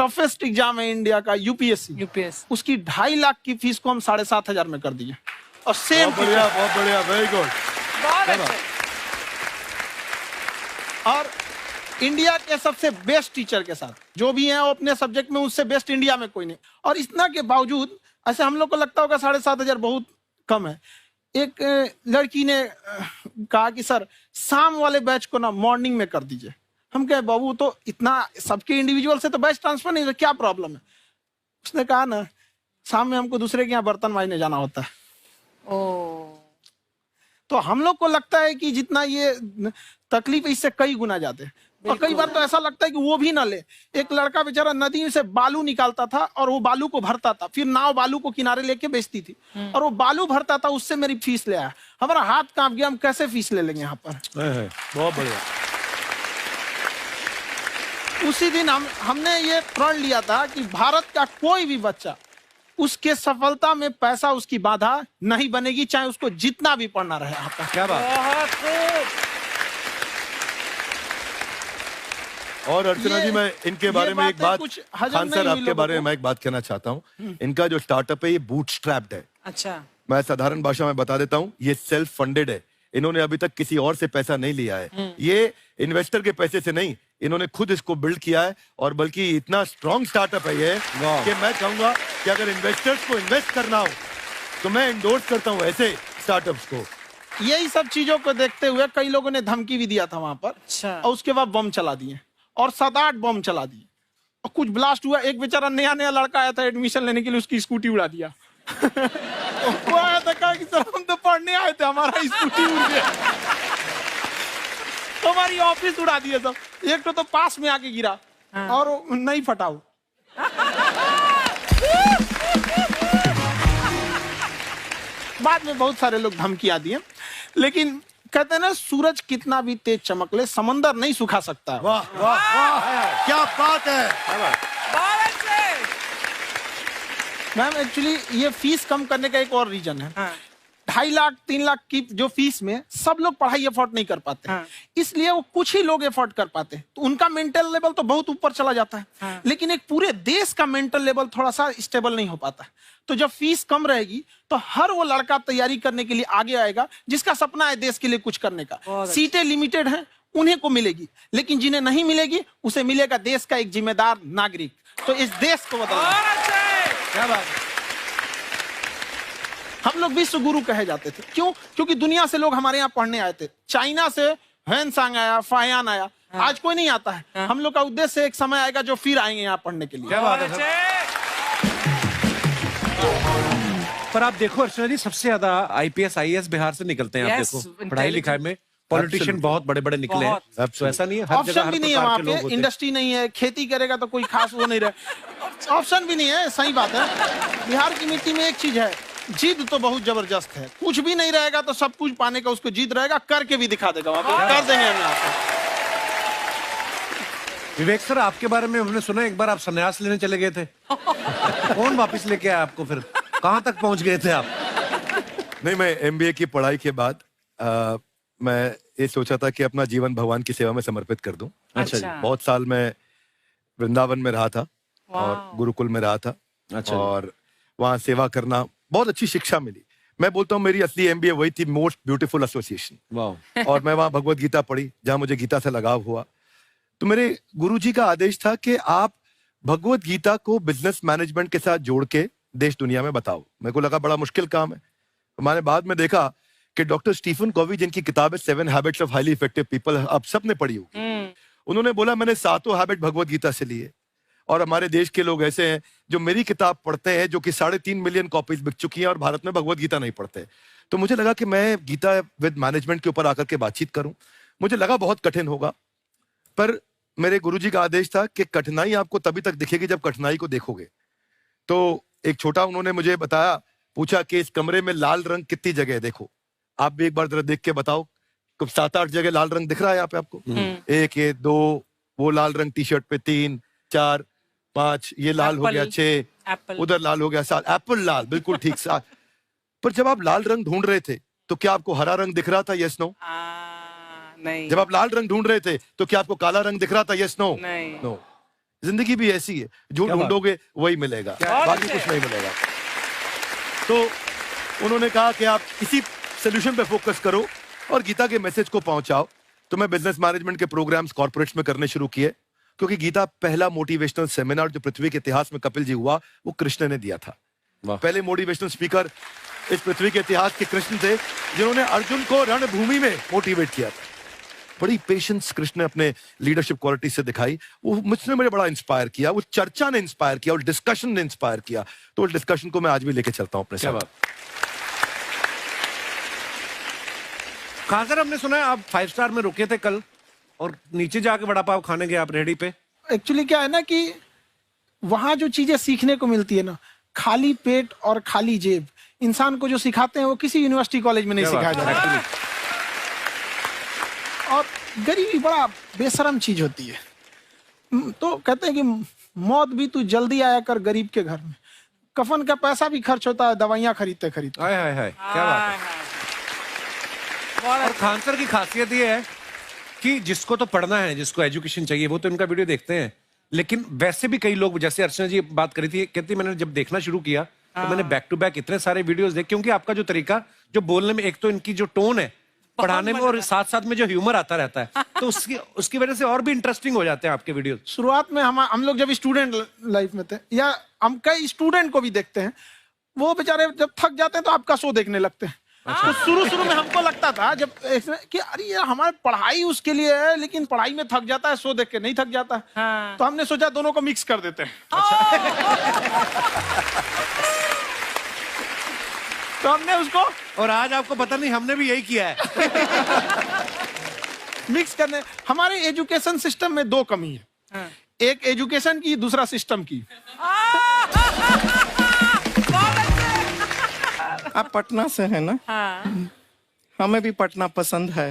Toughest exam है India का, UPSC, उसकी 2.5 लाख की फीस को हम 7,500 में कर दिए। और सेम बहुत बढ़िया, वेरी गुड। और इंडिया के सबसे बेस्ट टीचर के साथ जो भी हैं वो अपने सब्जेक्ट में उससे बेस्ट इंडिया में कोई नहीं। और इतना के बावजूद ऐसे हम लोग को लगता होगा 7,500 बहुत कम है। एक लड़की ने कहा कि सर शाम वाले बैच को ना मॉर्निंग में कर दीजिए। हम कहे बाबू तो इतना सबके इंडिविजुअल से तो बैच ट्रांसफर नहीं, क्या प्रॉब्लम है? उसने कहा ना शाम में हमको दूसरे के यहाँ बर्तन मांजने जाना होता है। तो हम लोग को लगता है कि जितना ये तकलीफ इससे कई गुना ज्यादा है। और कई बार तो ऐसा लगता है कि वो भी ना ले। एक लड़का बेचारा नदी से बालू निकालता था और वो बालू को भरता था, फिर नाव बालू को किनारे लेके बेचती थी और वो बालू भरता था, उससे मेरी फीस ले आया। हमारा हाथ कांप गया, हम कैसे फीस ले लेंगे यहाँ पर। बहुत बढ़िया। उसी दिन हमने ये प्रण लिया था कि भारत का कोई भी बच्चा उसके सफलता में पैसा उसकी बाधा नहीं बनेगी, चाहे उसको जितना भी पढ़ना रहे। आपका क्या बात। और अर्चना जी, मैं इनके बारे में एक बात, खान सर आपके बारे में मैं एक बात कहना चाहता हूँ। इनका जो स्टार्टअप है ये बूटस्ट्रैप्ड है। अच्छा, मैं साधारण भाषा में बता देता हूँ, ये सेल्फ फंडेड है। इन्होंने अभी तक किसी और से पैसा नहीं लिया है। ये इन्वेस्टर के पैसे से नहीं, इन्होंने खुद इसको बिल्ड किया है। और बल्कि इतना स्ट्रॉन्ग स्टार्टअप है ये कि मैं कहूंगा कि अगर इन्वेस्टर्स को इन्वेस्ट करना हो तो मैं एंडोर्स करता हूँ ऐसे स्टार्टअप्स को। यही सब चीजों को देखते हुए कई लोगों ने धमकी भी दिया था वहां पर। अच्छा। और उसके बाद बम चला दिए और 7-8 बम चला दिए और कुछ ब्लास्ट हुआ। एक बेचारा नया लड़का आया था एडमिशन लेने के लिए, उसकी स्कूटी उड़ा दिया। वो आया था, कहा कि सर हम तो पढ़ने आए थे, हमारा स्कूटी उड़ गया। हमारी ऑफिस उड़ा दिए सब। एक तो पास में आके गिरा और नहीं फटा वो। बाद में बहुत सारे लोग धमकियां दिए, लेकिन कहते हैं ना सूरज कितना भी तेज चमक ले समंदर नहीं सुखा सकता। वाह वाह वाह, क्या बात है। मैम एक्चुअली ये फीस कम करने का एक और रीजन है। 2.5 लाख 3 लाख की जो फीस में सब लोग पढ़ाई अफोर्ड नहीं कर पाते। इसलिए वो कुछ ही लोग अफोर्ड कर पाते हैं, तो उनका मेंटल लेवल तो बहुत ऊपर चला जाता है। लेकिन एक पूरे देश का मेंटल लेवल थोड़ा सा स्टेबल नहीं हो पाता। तो जब फीस कम रहेगी तो हर वो लड़का तैयारी करने के लिए आगे आएगा जिसका सपना है देश के लिए कुछ करने का। सीटें लिमिटेड हैं, उन्हें को मिलेगी, लेकिन जिन्हें नहीं मिलेगी उसे मिलेगा देश का एक जिम्मेदार नागरिक। तो इस देश को बदलना। क्या बात है। हम लोग विश्व गुरु कहे जाते थे, क्यों? क्योंकि दुनिया से लोग हमारे यहाँ पढ़ने आए थे। चाइना से ह्वेनसांग आया, फायान आया, आज कोई नहीं आता है। हम लोग का उद्देश्य एक समय आएगा जो फिर आएंगे यहाँ पढ़ने के लिए। क्या बात है सर। पर आप देखो अर्चना जी, सबसे ज्यादा आईपीएस आईएएस बिहार से निकलते हैं। आप देखो पढ़ाई लिखाई में पॉलिटिशियन बहुत बड़े बड़े निकले हैं। तो ऐसा नहीं है, हर जगह ऑप्शन भी नहीं है वहाँ पे, इंडस्ट्री नहीं है, खेती करेगा तो कोई खास वो नहीं रहे। ऑप्शन भी नहीं है, सही बात है। बिहार की मिट्टी में एक चीज है, जिद तो बहुत जबरदस्त है। कुछ भी नहीं रहेगा तो सब कुछ पाने का उसको जिद रहेगा, करके भी दिखा देगा। वहाँ पे कर देंगे हम यहाँ पे। विवेक सर, आपके बारे में हमने सुना एक बार आप संन्यास लेने चले गए थे। कौन वापस लेके आया आपको? फिर कहाँ तक पहुंच गए थे आप? नहीं, मैं एमबीए की पढ़ाई के बाद मैं ये सोचा था कि अपना जीवन भगवान की सेवा में समर्पित कर दूं। अच्छा जी। बहुत साल मैं वृंदावन में रहा था और गुरुकुल में रहा था। अच्छा। और वहाँ सेवा करना, बहुत अच्छी शिक्षा मिली। मैं बोलता हूँ मेरी असली एमबीए वही थी, मोस्ट ब्यूटीफुल एसोसिएशन। वाह। और मैं वहाँ भगवत गीता पढ़ी, जहाँ मुझे गीता से लगाव हुआ। तो मेरे गुरुजी का आदेश था कि आप भगवत गीता को बिजनेस मैनेजमेंट के साथ जोड़ के देश दुनिया में बताओ। मेरे को लगा बड़ा मुश्किल काम है। मैंने बाद में देखा कि डॉक्टर स्टीफन कॉवी, जिनकी किताब है 7 habits of highly effective people, आप सबने पढ़ी होगी। उन्होंने बोला मैंने 7 हैबिट भगवत गीता से लिए। और हमारे देश के लोग ऐसे हैं जो मेरी किताब पढ़ते हैं, जो कि 3.5 मिलियन कॉपीज बिक चुकी हैं, और भारत में भगवत गीता नहीं पढ़ते। तो मुझे लगा कि मैं गीता विद मैनेजमेंट के ऊपर आकर के बातचीत करूं। मुझे लगा बहुत कठिन होगा, पर मेरे गुरुजी का आदेश था कि कठिनाई आपको तभी तक दिखेगी जब कठिनाई को देखोगे। तो एक छोटा उन्होंने मुझे बताया, पूछा कि इस कमरे में लाल रंग कितनी जगह है, देखो आप भी एक बार जरा देख के बताओ। 7-8 जगह लाल रंग दिख रहा है यहाँ पे आपको? 1 ये 2, वो लाल रंग टी शर्ट पे 3 4 5, ये लाल हो गया 6, उधर लाल हो गया 7, एप्पल लाल, बिल्कुल ठीक 7। पर जब आप लाल रंग ढूंढ रहे थे तो क्या आपको हरा रंग दिख रहा था? Yes no? नहीं। जब आप लाल रंग ढूंढ रहे थे तो क्या आपको काला रंग दिख रहा था? Yes no? नहीं। नो। जिंदगी भी ऐसी है, जो ढूंढोगे वही मिलेगा, बाकी कुछ नहीं मिलेगा। तो उन्होंने कहा कि आप इसी सोल्यूशन पे फोकस करो और गीता के मैसेज को पहुंचाओ। तो मैं बिजनेस मैनेजमेंट के प्रोग्राम्स कॉर्पोरेट्स में करने शुरू किए, क्योंकि गीता पहला मोटिवेशनल सेमिनार जो पृथ्वी के इतिहास में कपिल जी हुआ, वो कृष्ण ने दिया था। पहले मोटिवेशनल स्पीकर इस पृथ्वी के इतिहास के कृष्ण थे, जिन्होंने अर्जुन को रणभूमि में मोटिवेट किया था। बड़ी पेशेंस कृष्ण ने अपने लीडरशिप क्वालिटी से दिखाई, वो मुझसे मुझे बड़ा इंस्पायर किया, वो चर्चा ने इंस्पायर किया और डिस्कशन ने इंस्पायर किया। तो उस डिस्कशन को मैं आज भी लेके चलता हूं अपने साथ। कहां सर, हमने सुना है आप 5 स्टार में रुके थे कल और नीचे जाके वड़ा पाव खाने गए आप रेहड़ी पे। एक्चुअली क्या है ना कि वहां जो चीजें सीखने को मिलती है ना, खाली पेट और खाली जेब इंसान को जो सिखाते हैं वो किसी यूनिवर्सिटी कॉलेज में नहीं सिखाया जाता। और गरीबी बड़ा बेशरम चीज होती है। तो कहते हैं कि मौत भी तू जल्दी आया कर गरीब के घर में, कफन का पैसा भी खर्च होता है दवाइयां खरीदते खरीदते। हाय हाय हाय, क्या बात है। और खान सर की खासियत ये है कि जिसको तो पढ़ना है, जिसको एजुकेशन चाहिए, वो तो इनका वीडियो देखते हैं, लेकिन वैसे भी कई लोग, जैसे अर्चना जी बात करी थी, कहती मैंने जब देखना शुरू किया तो मैंने बैक टू बैक इतने सारे वीडियोस देखे, क्योंकि आपका जो तरीका जो बोलने में, एक तो इनकी जो टोन है पढ़ाने में, और साथ साथ में जो ह्यूमर आता रहता है, तो उसकी वजह से और भी इंटरेस्टिंग हो जाते हैं आपके वीडियो। शुरुआत में हम लोग जब स्टूडेंट लाइफ में थे, या हम कई स्टूडेंट को भी देखते हैं, वो बेचारे जब थक जाते हैं तो आपका शो देखने लगते हैं। तो शुरू में हमको लगता था जब कि अरे यार हमारी पढ़ाई उसके लिए है, लेकिन पढ़ाई में थक जाता है, शो देख के नहीं थक जाता। हाँ। तो हमने सोचा दोनों को मिक्स कर देते हैं। तो हमने उसको, और आज आपको पता नहीं हमने भी यही किया है। मिक्स करने। हमारे एजुकेशन सिस्टम में 2 कमी है। हाँ। एक एजुकेशन की, दूसरा सिस्टम की। आप पटना से है ना? हाँ। हमें भी पटना पसंद है।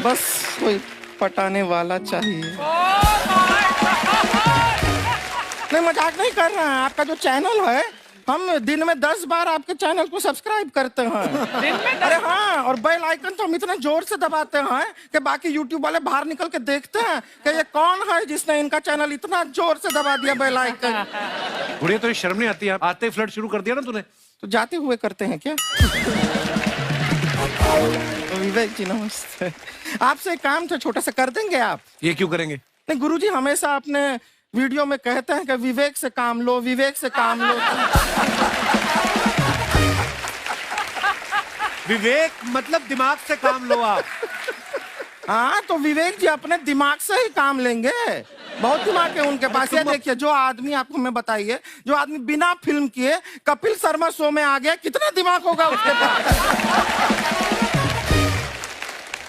बस कोई पटाने वाला चाहिए। नहीं, मजाक नहीं कर रहे हैं। आपका जो चैनल है, हम दिन में 10 बार आपके चैनल को सब्सक्राइब करते हैं। दिन में 10? अरे हाँ, और बेल आइकन तो हम इतना जोर से दबाते हैं कि बाकी यूट्यूब वाले बाहर निकल के देखते हैं कि ये कौन है जिसने इनका चैनल इतना जोर से दबा दिया बेल आइकन। बुढ़िया, तो शर्म नहीं आती है? आते ही फ्लर्ट शुरू कर दिया ना तूने। तो जाते हुए करते हैं क्या? विवेक जी नमस्ते। आपसे एक काम था छोटा सा, कर देंगे आप? ये क्यों करेंगे? नहीं, गुरुजी हमेशा अपने वीडियो में कहते हैं कि विवेक से काम लो, विवेक से काम लो। विवेक मतलब दिमाग से काम लो आप। हाँ, तो विवेक जी अपने दिमाग से ही काम लेंगे। बहुत दिमाग है उनके पास। ये देखिए, जो आदमी, आपको मैं बताइए, जो आदमी बिना फिल्म किए कपिल शर्मा शो में आ गया, कितना दिमाग होगा उसके पास।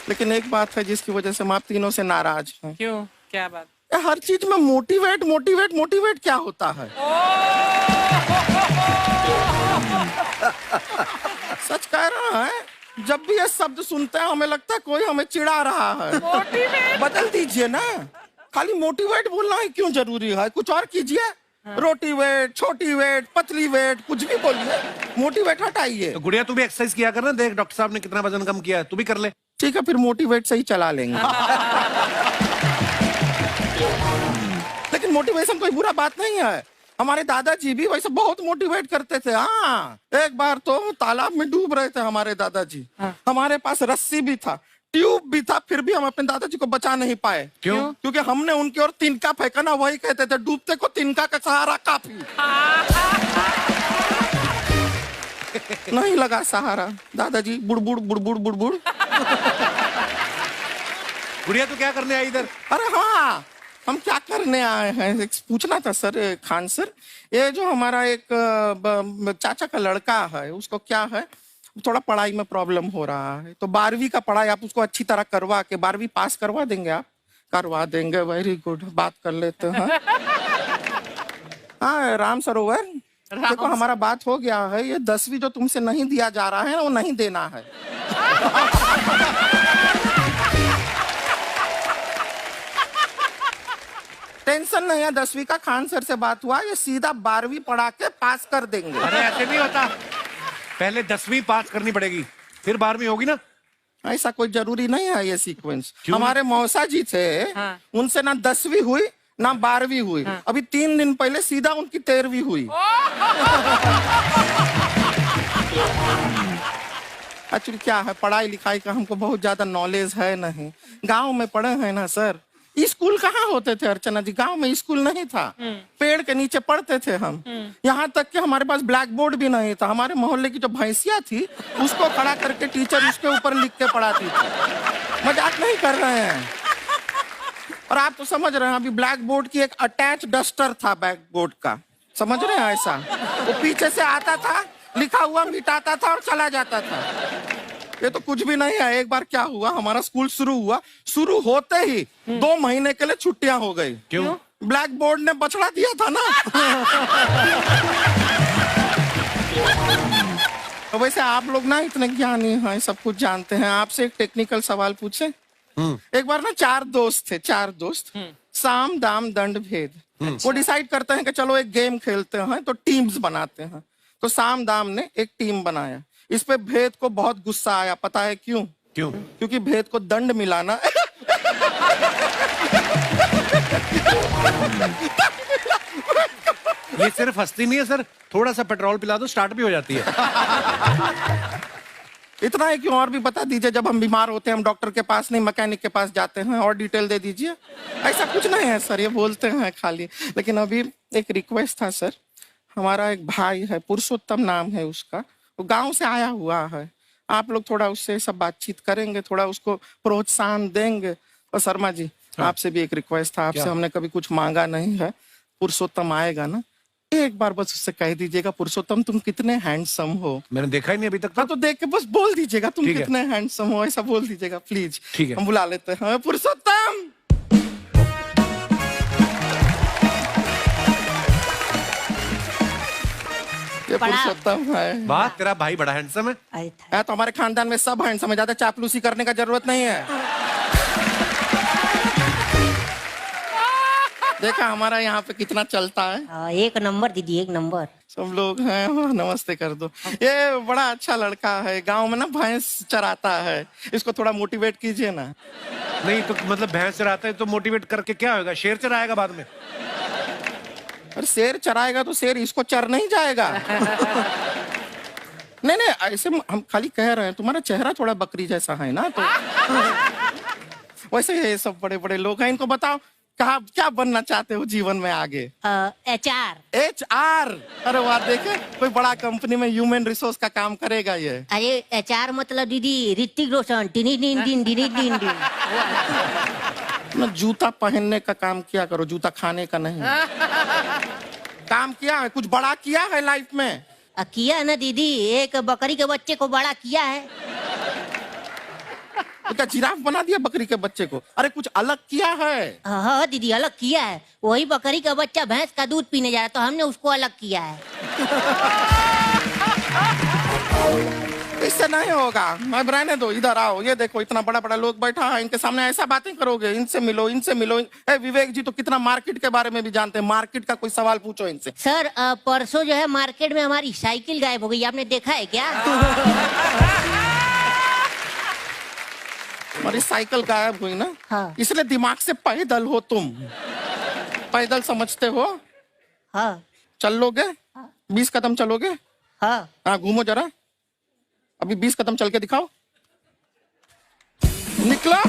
लेकिन एक बात है जिसकी वजह से हम आप तीनों से नाराज हैं। क्यों? क्या बात? हर चीज में मोटिवेट मोटिवेट मोटिवेट क्या होता है? सच कह रहा है, जब भी ये शब्द सुनते हैं हमें लगता है कोई हमें चिढ़ा रहा है। मोटिवेट? बदल दीजिए ना, खाली मोटिवेट बोलना ही क्यों जरूरी है? कुछ और कीजिए। रोटी वेट, छोटी वेट, पतली वेट, कुछ भी बोलिए, मोटिवेट हटाइए। तो गुड़िया, तू भी एक्सरसाइज किया कर ना, देख डॉक्टर साहब ने कितना वजन कम किया है, तू भी कर ले। ठीक है, फिर मोटिवेट से ही चला लेंगे। लेकिन मोटिवेशन कोई बुरा बात नहीं है। हमारे दादाजी भी वैसे बहुत मोटिवेट करते थे। हाँ, एक बार तो तालाब में डूब रहे थे हमारे दादाजी। हमारे पास रस्सी भी था, ट्यूब भी था, फिर भी हम अपने दादाजी को बचा नहीं पाए। क्यों? क्योंकि हमने उनकी ओर तिनका फेंका ना, वही कहते थे डूबते को तिनका का सहारा काफी। नहीं लगा सहारा, दादाजी बुड़बुड़ बुड़बुड़ बुड़बुड़। गुड़िया, तू क्या करने आई इधर? अरे हाँ, हम क्या करने आए हैं, एक पूछना था सर, खान सर, ये जो हमारा एक चाचा का लड़का है, उसको क्या है, थोड़ा पढ़ाई में प्रॉब्लम हो रहा है, तो 12वीं का पढ़ाई आप उसको अच्छी तरह करवा के 12वीं पास करवा देंगे आप? करवा देंगे, वेरी गुड, बात कर लेते हैं। हाँ, राम सरोवर, देखो हमारा बात हो गया है, ये 10वीं जो तुमसे नहीं दिया जा रहा है वो नहीं देना है। टेंशन नहीं है, 10वीं का खान सर से बात हुआ, ये सीधा 12वीं पढ़ा के पास कर देंगे। अरे ऐसे नहीं होता, पहले 10वीं पास करनी पड़ेगी, फिर 12वीं होगी ना। ऐसा कोई जरूरी नहीं है ये सीक्वेंस। हमारे मौसा जी थे, उनसे ना 10वीं हुई ना 12वीं हुई, अभी 3 दिन पहले सीधा उनकी 13वीं हुई। एक्चुअली क्या है, पढ़ाई लिखाई का हमको बहुत ज्यादा नॉलेज है नहीं, गांव में पढ़े हैं ना सर। स्कूल कहाँ होते थे अर्चना जी, गांव में स्कूल नहीं था, पेड़ के नीचे पढ़ते थे हम। यहाँ तक कि हमारे पास ब्लैक बोर्ड भी नहीं था, हमारे मोहल्ले की जो भैंसिया थी उसको खड़ा करके टीचर उसके ऊपर लिख के पढ़ाती थी। मजाक नहीं कर रहे हैं। और आप तो समझ रहे हैं, अभी ब्लैक बोर्ड की एक अटैच डस्टर था बैक बोर्ड का, समझ रहे हैं ऐसा, वो पीछे से आता था, लिखा हुआ मिटाता था और चला जाता था। ये तो कुछ भी नहीं है। एक बार क्या हुआ, हमारा स्कूल शुरू हुआ, शुरू होते ही 2 महीने के लिए छुट्टियां हो गई। क्यों? ब्लैक बोर्ड ने बछड़ा दिया था ना। तो वैसे आप लोग ना इतने ज्ञानी हैं, सब कुछ जानते हैं। आपसे एक टेक्निकल सवाल पूछे। एक बार ना 4 दोस्त थे, 4 दोस्त, साम दाम दंड भेद। वो डिसाइड करते हैं कि चलो एक गेम खेलते हैं, तो टीम्स बनाते हैं। तो साम दाम ने एक टीम बनाया। इस पे भेद को बहुत गुस्सा आया, पता है क्यों? क्यों? क्योंकि भेद को दंड मिलाना ये सिर्फ हंसती नहीं है सर, थोड़ा सा पेट्रोल पिला दो स्टार्ट भी हो जाती है। इतना है कि और भी बता दीजिए, जब हम बीमार होते हैं हम डॉक्टर के पास नहीं मैकेनिक के पास जाते हैं, और डिटेल दे दीजिए। ऐसा कुछ नहीं है सर, ये बोलते हैं खाली। लेकिन अभी एक रिक्वेस्ट था सर, हमारा एक भाई है, पुरुषोत्तम नाम है उसका, वो गांव से आया हुआ है। आप लोग थोड़ा उससे सब बातचीत करेंगे, थोड़ा उसको प्रोत्साहन देंगे। और शर्मा जी, आपसे भी एक रिक्वेस्ट था, आपसे हमने कभी कुछ मांगा नहीं है। पुरुषोत्तम आएगा ना, एक बार बस उससे कह दीजिएगा, पुरुषोत्तम तुम कितने हैंडसम हो। मैंने देखा ही नहीं अभी तक। तो देख के बस बोल दीजिएगा तुम ठीक है। कितने हैंडसम हो, ऐसा बोल दीजिएगा प्लीज। ठीक है। हम बुला लेते हैं पुरुषोत्तम। ये पुरुषोत्तम है। वाह, तेरा भाई बड़ा हैंडसम है। है तो हमारे खानदान में सब हैंडसम है, ज्यादा चापलूसी करने का जरूरत नहीं है। देखा हमारा यहाँ पे कितना चलता है। एक नंबर दीदी, एक नंबर। सब लोग हैं, नमस्ते कर दो। ये बड़ा अच्छा लड़का है, गांव में ना भैंस चराता है, इसको थोड़ा मोटिवेट कीजिए ना। नहीं तो मतलब भैंस चराता है तो मोटिवेट करके क्या होगा, शेर चराएगा बाद में। अरे शेर चराएगा तो शेर इसको चर नहीं जाएगा। नहीं नहीं, ऐसे हम खाली कह रहे हैं, तुम्हारा चेहरा थोड़ा बकरी जैसा है ना, तो वैसे ये सब बड़े बड़े लोग हैं। इनको बताओ कहा क्या बनना चाहते हो जीवन में आगे? HR। HR? अरे वाह, देखे कोई बड़ा कंपनी में ह्यूमन रिसोर्स का काम करेगा ये। अरे HR मतलब दीदी ऋतिक रोशन। टिनी टिन टिन टिनी टिन टिन। ना जूता पहनने का काम किया करो, जूता खाने का नहीं। काम किया है, कुछ बड़ा किया है लाइफ में? किया ना दीदी, एक बकरी के बच्चे को बड़ा किया है। तो क्या जिराफ बना दिया बकरी के बच्चे को? अरे कुछ अलग किया है। हाँ दीदी, अलग किया है। वही बकरी का बच्चा भैंस का दूध पीने जा रहा है, तो हमने उसको अलग किया है। इससे नहीं होगा, मैं रहने दो, इधर आओ। ये देखो इतना बड़ा बड़ा लोग बैठा है, इनके सामने ऐसा बातें करोगे? इनसे मिलो, इनसे मिलो। विवेक जी तो कितना मार्केट के बारे में भी जानते हैं, मार्केट का कोई सवाल पूछो इनसे। सर परसों जो है मार्केट में हमारी साइकिल गायब हो गई, आपने देखा है क्या? हमारी साइकिल गायब हुई ना, हाँ। इसलिए दिमाग से पैदल हो तुम। पैदल समझते हो? हाँ। चल लोगे? 20 कदम चलोगे? हाँ। हाँ, घूमो जरा, अभी 20 कदम चल के दिखाओ। निकलो।